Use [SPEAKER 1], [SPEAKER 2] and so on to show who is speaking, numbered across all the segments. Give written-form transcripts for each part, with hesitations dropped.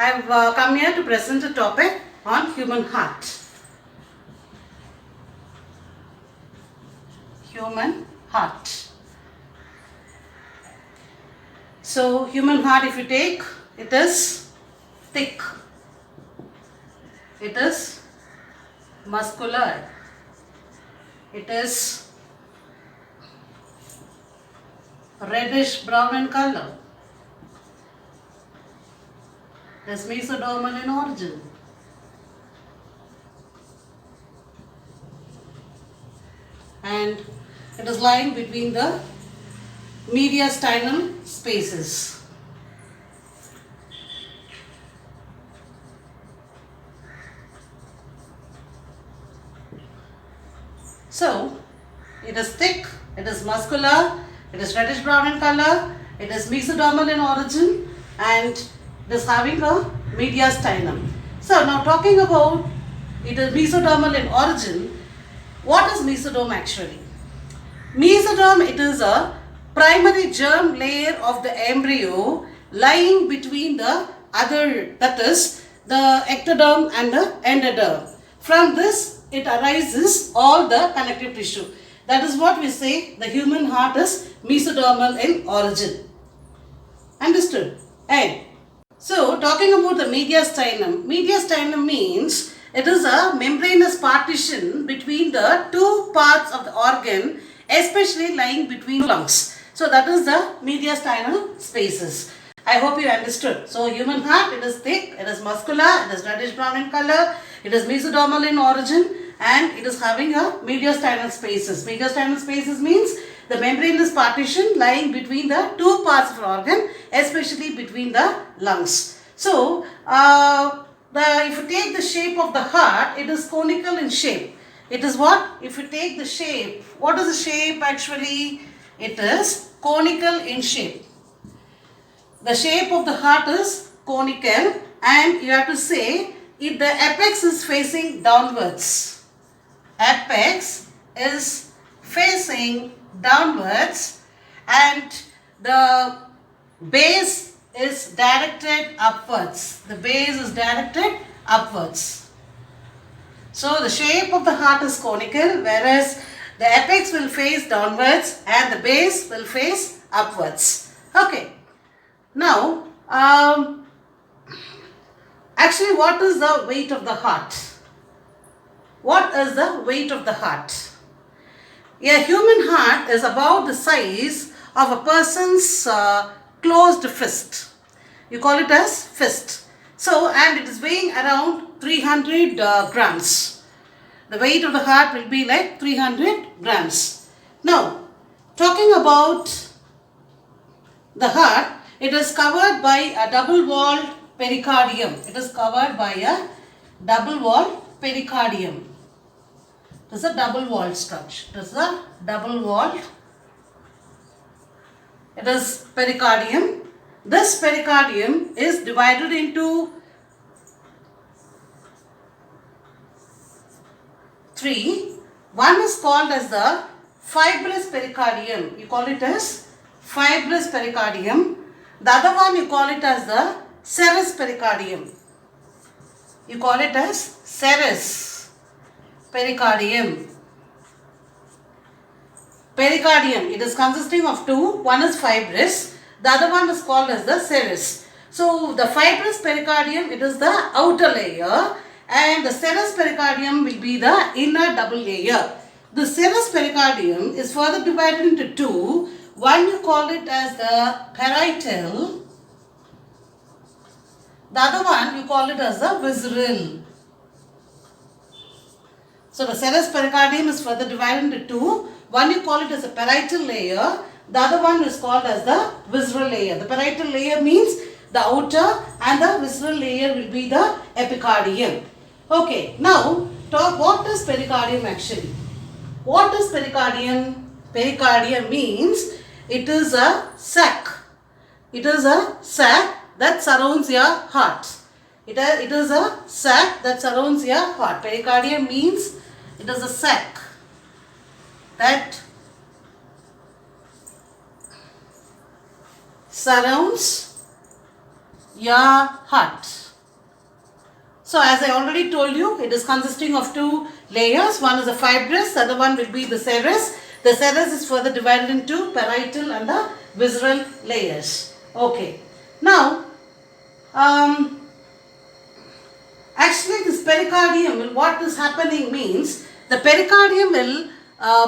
[SPEAKER 1] I've come here to present a topic on human heart. Human heart. So, human heart, if you take, it is thick. It is muscular. It is reddish brown in color. It is mesodermal in origin. And it is lying between the mediastinal spaces. So, it is thick, it is muscular, it is reddish brown in color, it is mesodermal in origin, and it is having a mediastinum. So, now talking about it is mesodermal in origin, what is mesoderm actually? Mesoderm, it is a primary germ layer of the embryo lying between the other, that is the ectoderm and the endoderm. From this it arises all the connective tissue. That is what we say the human heart is mesodermal in origin. Understood? And so talking about the mediastinum, mediastinum means it is a membranous partition between the two parts of the organ, especially lying between lungs. So that is the mediastinal spaces. I hope you understood. So human heart, it is thick, it is muscular, it is reddish brown in color, it is mesodermal in origin, and it is having a mediastinal spaces. Mediastinal spaces means the membranous partition lying between the two parts of the organ, especially between the lungs. So if you take the shape of the heart, it is conical in shape. It is what? If you take the shape, what is the shape actually? It is conical in shape. The shape of the heart is conical, and you have to say if the apex is facing downwards. Apex is facing downwards and the base is directed upwards. The base is directed upwards. So the shape of the heart is conical, whereas the apex will face downwards and the base will face upwards. Okay. Now, actually what is the weight of the heart? What is the weight of the heart? A human heart is about the size of a person's closed fist. You call it as fist. So, and it is weighing around 300 grams. The weight of the heart will be like 300 grams. Now, talking about the heart, it is covered by a double-walled pericardium. It is covered by a double-walled pericardium. It is a double-walled structure. It is a double-walled. It is pericardium. This pericardium is divided into three. One is called as the fibrous pericardium. You call it as fibrous pericardium. The other one you call it as the serous pericardium. You call it as serous pericardium. Pericardium, it is consisting of two. One is fibrous. The other one is called as the serous. So the fibrous pericardium, it is the outer layer, and the serous pericardium will be the inner double layer. The serous pericardium is further divided into two. One you call it as the parietal. The other one you call it as the visceral. So the serous pericardium is further divided into two. One you call it as a parietal layer. The other one is called as the visceral layer. The parietal layer means the outer, and the visceral layer will be the epicardium. Okay, now talk what is pericardium actually. What is pericardium? Pericardium means it is a sac. It is a sac that surrounds your heart. It is a sac that surrounds your heart. Pericardium means it is a sac that surrounds your heart. So as I already told you, it is consisting of two layers. One is the fibrous, the other one will be the serous. The serous is further divided into parietal and the visceral layers. Okay. Now, actually this pericardium, what is happening means, the pericardium will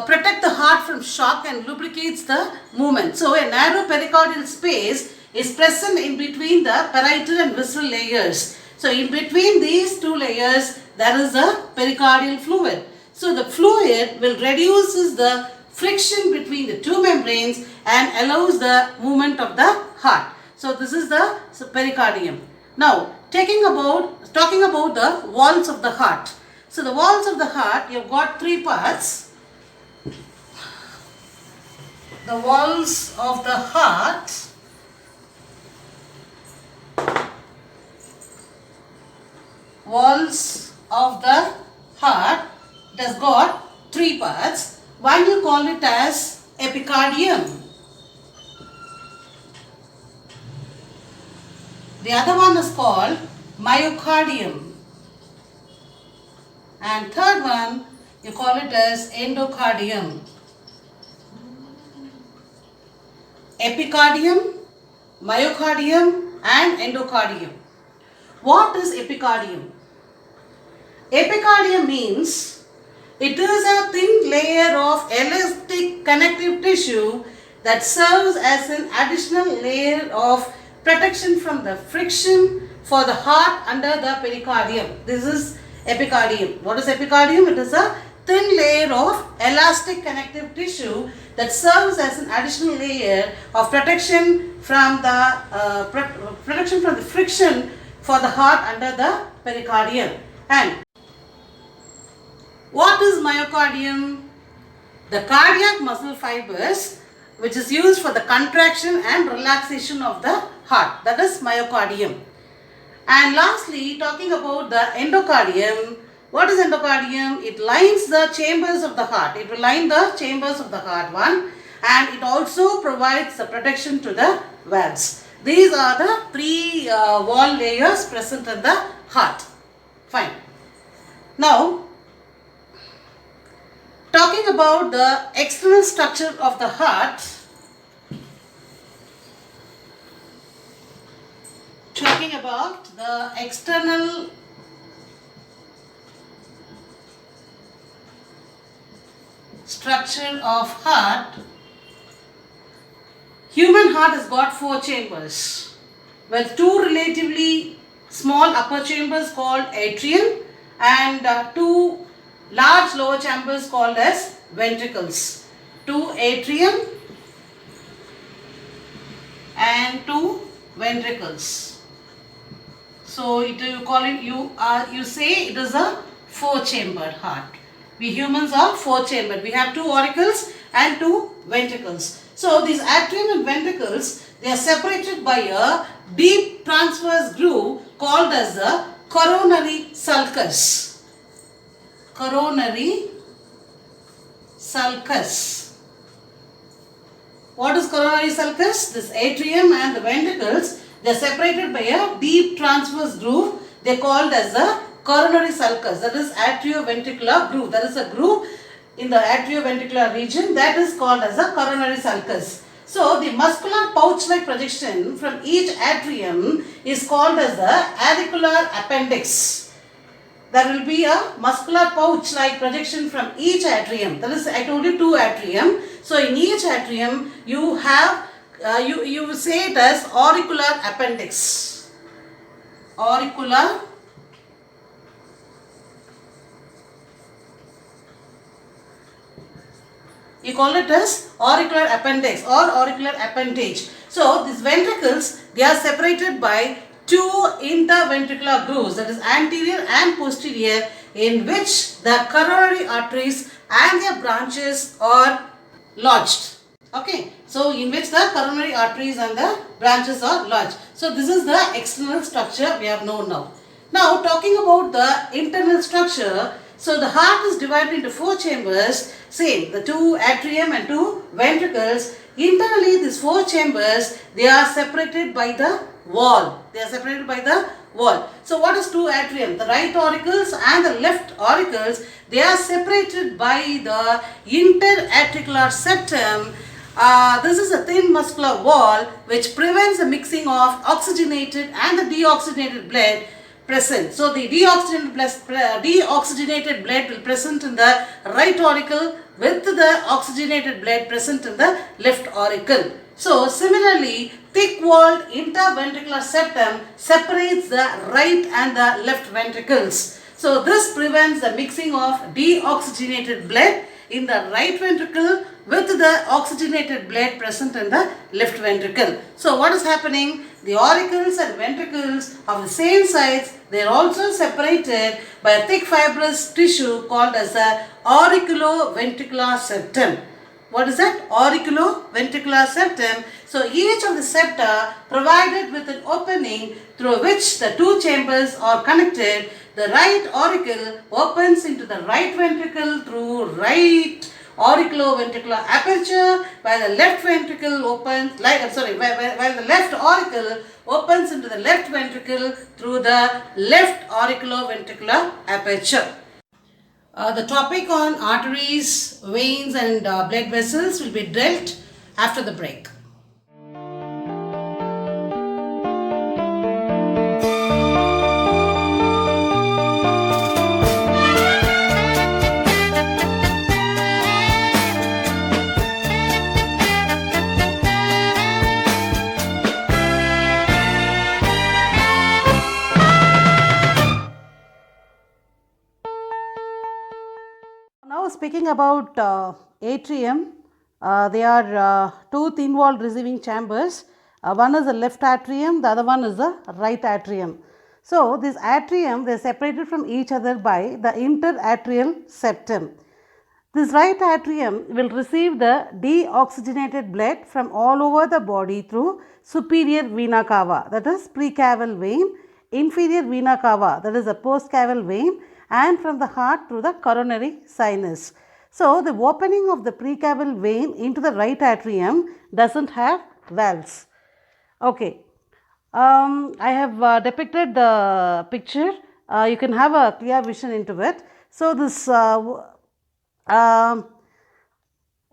[SPEAKER 1] protect the heart from shock and lubricates the movement. So a narrow pericardial space is present in between the parietal and visceral layers. So in between these two layers there is a pericardial fluid. So the fluid will reduces the friction between the two membranes and allows the movement of the heart. So this is the pericardium. Now talking about the walls of the heart. So the walls of the heart, you have got three parts. The walls of the heart it has got three parts. One you call it as epicardium. The other one is called myocardium. And third one you call it as endocardium. Epicardium, myocardium and endocardium. What is epicardium? Epicardium means it is a thin layer of elastic connective tissue that serves as an additional layer of protection from the friction for the heart under the pericardium. This is epicardium. What is epicardium? It is a thin layer of elastic connective tissue that serves as an additional layer of protection from the friction for the heart under the pericardium. And what is myocardium? The cardiac muscle fibers which is used for the contraction and relaxation of the heart. That is myocardium. And lastly, talking about the endocardium. What is endocardium? It lines the chambers of the heart. It will line the chambers of the heart, one. And it also provides the protection to the valves. These are the three wall layers present in the heart. Fine. Now, talking about the external structure of the heart. Talking about the external structure of heart. Human heart has got four chambers with two relatively small upper chambers called atrium and two large lower chambers called as ventricles. Two atrium and two ventricles. So you say it is a four-chambered heart. We humans are four-chambered. We have two auricles and two ventricles. So these atrium and ventricles, they are separated by a deep transverse groove called as the coronary sulcus. Coronary sulcus. What is coronary sulcus? This atrium and the ventricles, they are separated by a deep transverse groove. They are called as the coronary sulcus. That is atrioventricular groove. That is a groove in the atrioventricular region that is called as a coronary sulcus. So the muscular pouch-like projection from each atrium is called as the auricular appendix. There will be a muscular pouch-like projection from each atrium. That is, I told you, two atrium. So in each atrium you have you say it as auricular appendix. Auricular you call it as auricular appendix or auricular appendage. So these ventricles, they are separated by two interventricular grooves, that is anterior and posterior, in which the coronary arteries and their branches are lodged. Okay, so in which the coronary arteries and the branches are lodged. So this is the external structure we have known now. Now talking about the internal structure, so the heart is divided into four chambers, same, the two atrium and two ventricles. Internally these four chambers, they are separated by the wall. They are separated by the wall. So what is two atrium? The right auricles and the left auricles, they are separated by the interatricular septum. This is a thin muscular wall which prevents the mixing of oxygenated and the deoxygenated blood present. So the deoxygenated blood will present in the right auricle with the oxygenated blood present in the left auricle. So similarly, thick-walled interventricular septum separates the right and the left ventricles. So this prevents the mixing of deoxygenated blood in the right ventricle with the oxygenated blood present in the left ventricle. So what is happening? The auricles and ventricles of the same size, they are also separated by a thick fibrous tissue called as the auriculoventricular septum. What is that? Auriculoventricular septum. So each of the septa provided with an opening through which the two chambers are connected. The right auricle opens into the right ventricle through right auriculoventricular aperture, while the left ventricle opens, while the left auricle opens into the left ventricle through the left auriculoventricular aperture. The topic on arteries, veins and blood vessels will be dealt after the break. Now speaking about atrium, they are two thin-walled receiving chambers. One is the left atrium, the other one is the right atrium. So this atrium, they are separated from each other by the interatrial septum. This right atrium will receive the deoxygenated blood from all over the body through superior vena cava, that is precaval vein, inferior vena cava, that is the postcaval vein, and from the heart through the coronary sinus. So the opening of the precaval vein into the right atrium doesn't have valves. Okay, I have depicted the picture. You can have a clear vision into it. So this the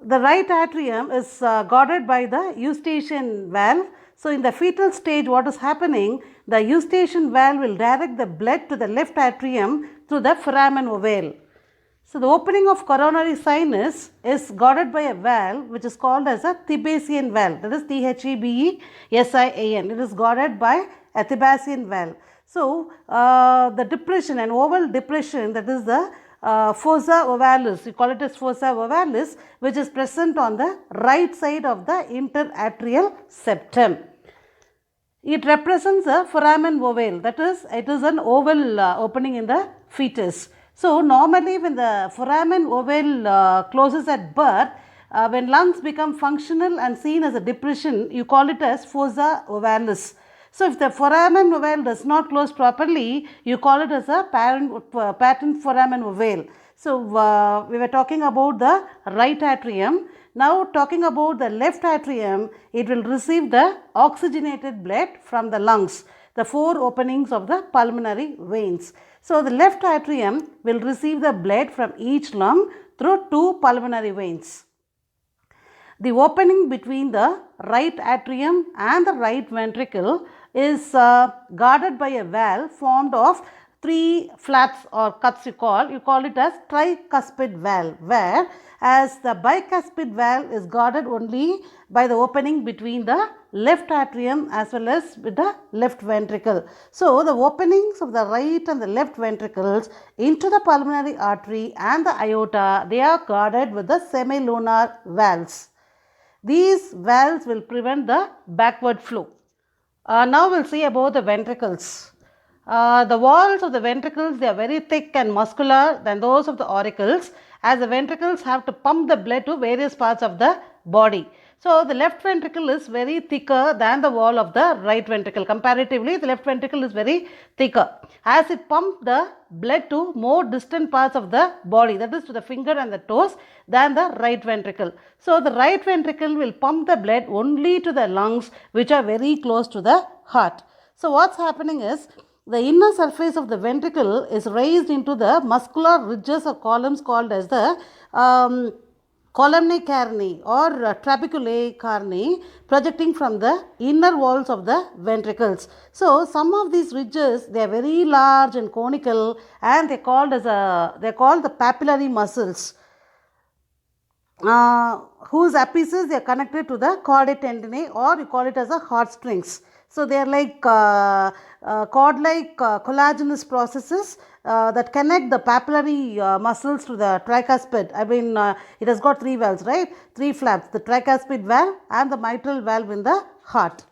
[SPEAKER 1] right atrium is guarded by the eustachian valve. So in the fetal stage, what is happening? The eustachian valve will direct the blood to the left atrium through the foramen ovale. So the opening of coronary sinus is guarded by a valve which is called as a Thebasian valve, that is Thebasian. It is guarded by a Thebasian valve. So the depression, an oval depression, that is the fossa ovalis, we call it as fossa ovalis, which is present on the right side of the interatrial septum. It represents a foramen ovale, that is, it is an oval opening in the fetus. So normally when the foramen ovale closes at birth, when lungs become functional and seen as a depression, you call it as fossa ovalis. So if the foramen ovale does not close properly, you call it as a patent foramen ovale. So we were talking about the right atrium. Now talking about the left atrium, it will receive the oxygenated blood from the lungs, the four openings of the pulmonary veins. So the left atrium will receive the blood from each lung through two pulmonary veins. The opening between the right atrium and the right ventricle is guarded by a valve formed of three flaps or cuts, you call it as tricuspid valve, where as the bicuspid valve is guarded only by the opening between the left atrium as well as with the left ventricle. So the openings of the right and the left ventricles into the pulmonary artery and the aorta, they are guarded with the semilunar valves. These valves will prevent the backward flow. Now we'll see about the ventricles. The walls of the ventricles, they are very thick and muscular than those of the auricles, as the ventricles have to pump the blood to various parts of the body. So the left ventricle is very thicker than the wall of the right ventricle. Comparatively, the left ventricle is very thicker, as it pumps the blood to more distant parts of the body, that is to the finger and the toes, than the right ventricle. So the right ventricle will pump the blood only to the lungs, which are very close to the heart. So what's happening is, The inner surface of the ventricle is raised into the muscular ridges or columns called as the columnae carneae or trabeculae carneae, projecting from the inner walls of the ventricles. So some of these ridges, they are very large and conical, and they are called the papillary muscles, whose apices they are connected to the chordae tendineae, or you call it as a heartstrings. So they are like cord-like collagenous processes that connect the papillary muscles to the tricuspid. I mean, it has got three valves, right? Three flaps: the tricuspid valve and the mitral valve in the heart.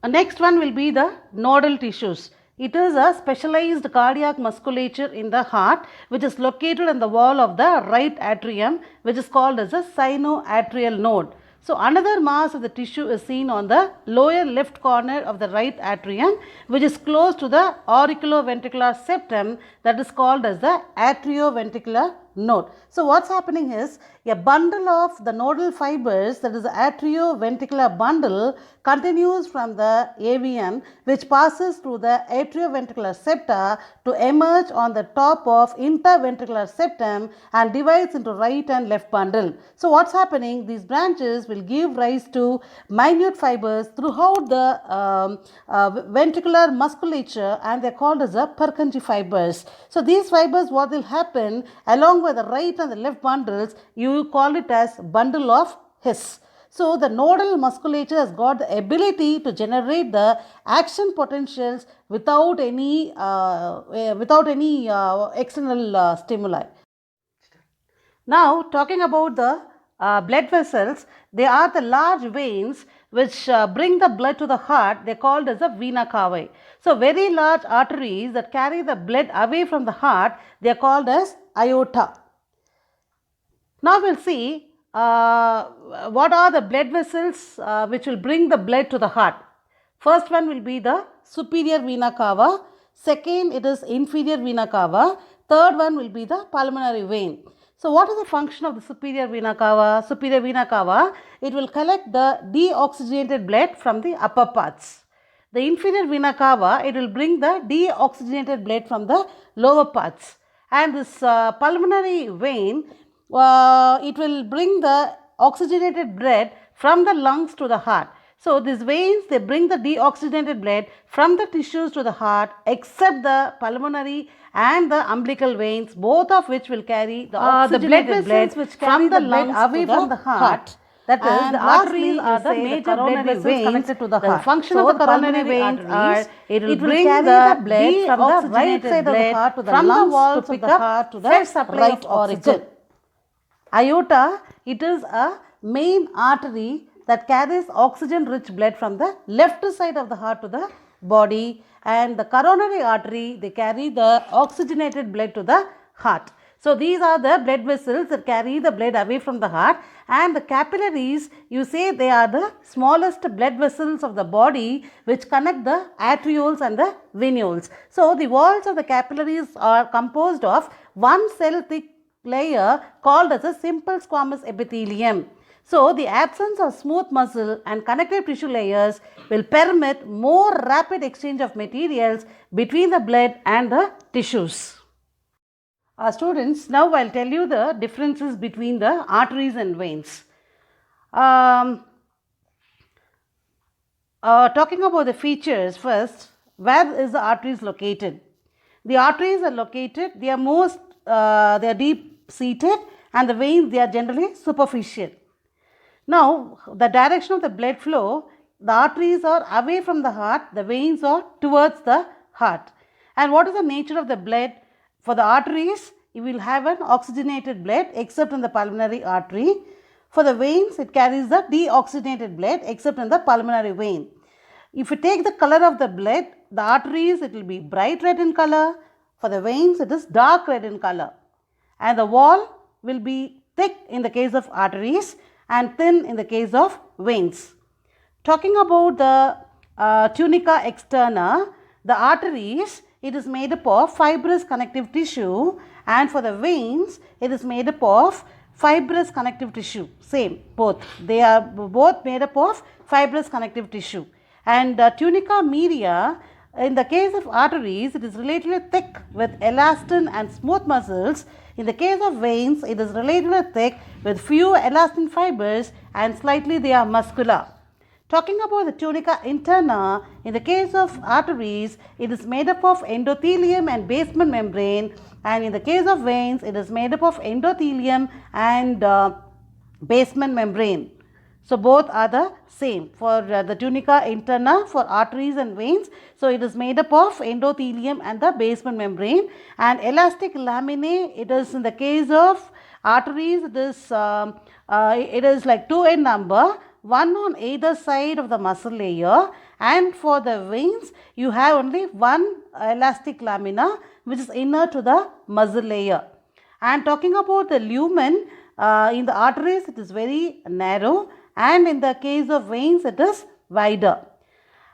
[SPEAKER 1] Next one will be the nodal tissues. It is a specialized cardiac musculature in the heart which is located in the wall of the right atrium, which is called as a sinoatrial node. So another mass of the tissue is seen on the lower left corner of the right atrium, which is close to the auriculoventricular septum, that is called as the atrioventricular node. So what's happening is a bundle of the nodal fibers, that is the atrioventricular bundle, continues from the AVN, which passes through the atrioventricular septa to emerge on the top of interventricular septum and divides into right and left bundle. So what's happening? These branches will give rise to minute fibers throughout the ventricular musculature, and they're called as the Purkinje fibers. So these fibers, what will happen along with the right and the left bundles, you call it as bundle of His. So the nodal musculature has got the ability to generate the action potentials without any external stimuli. Now talking about the blood vessels, they are the large veins which bring the blood to the heart. They are called as the vena cava. So very large arteries that carry the blood away from the heart, they are called as aorta. Now we'll see what are the blood vessels which will bring the blood to the heart. First one will be the superior vena cava. Second, it is inferior vena cava. Third one will be the pulmonary vein. So what is the function of the superior vena cava? Superior vena cava, it will collect the deoxygenated blood from the upper parts. The inferior vena cava, it will bring the deoxygenated blood from the lower parts. And this pulmonary vein, it will bring the oxygenated blood from the lungs to the heart. So these veins, they bring the deoxygenated blood from the tissues to the heart, except the pulmonary and the umbilical veins, both of which will carry the oxygenated blood which from the lungs away from the heart. That is, the arteries are the major blood vessels connected to the heart. The function of the coronary veins are, it will bring the blood from the right side of the heart to the lungs to pick up the right oxygen. Aorta, it is a main artery that carries oxygen-rich blood from the left side of the heart to the body, and the coronary artery, they carry the oxygenated blood to the heart. So these are the blood vessels that carry the blood away from the heart, and the capillaries, you say they are the smallest blood vessels of the body which connect the arterioles and the venules. So the walls of the capillaries are composed of one cell thick layer called as a simple squamous epithelium. So the absence of smooth muscle and connective tissue layers will permit more rapid exchange of materials between the blood and the tissues. Students, now I'll tell you the differences between the arteries and veins. Talking about the features first, where is the arteries located? The arteries are located, they are deep seated, and the veins, they are generally superficial. Now, the direction of the blood flow, the arteries are away from the heart, the veins are towards the heart. And what is the nature of the blood? For the arteries, you will have an oxygenated blood except in the pulmonary artery. For the veins, it carries the deoxygenated blood except in the pulmonary vein. If you take the color of the blood, the arteries, it will be bright red in color. For the veins, it is dark red in color. And the wall will be thick in the case of arteries and thin in the case of veins. Talking about the tunica externa, the arteries, it is made up of fibrous connective tissue, and for the veins, it is made up of fibrous connective tissue. Same, both. They are both made up of fibrous connective tissue. And tunica media, in the case of arteries, it is relatively thick with elastin and smooth muscles. In the case of veins, it is relatively thick with few elastin fibers and slightly they are muscular. Talking about the tunica interna, in the case of arteries, it is made up of endothelium and basement membrane, and in the case of veins, it is made up of endothelium and basement membrane. So both are the same for the tunica interna for arteries and veins. So it is made up of endothelium and the basement membrane, and elastic laminae, it is in the case of arteries, it is like 2 in number, one on either side of the muscle layer, and for the veins you have only one elastic lamina which is inner to the muscle layer. And talking about the lumen, in the arteries it is very narrow, and in the case of veins it is wider.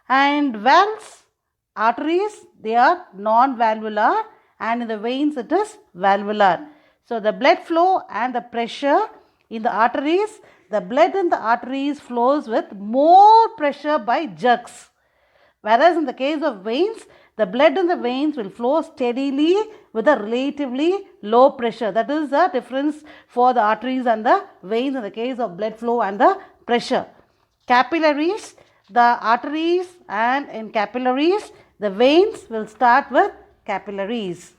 [SPEAKER 1] And valves, arteries, they are non-valvular, and in the veins it is valvular. So the blood flow and the pressure in the arteries, the blood in the arteries flows with more pressure by jerks. Whereas in the case of veins, the blood in the veins will flow steadily with a relatively low pressure. That is the difference for the arteries and the veins in the case of blood flow and the pressure. Capillaries, the arteries, and in capillaries, the veins will start with capillaries.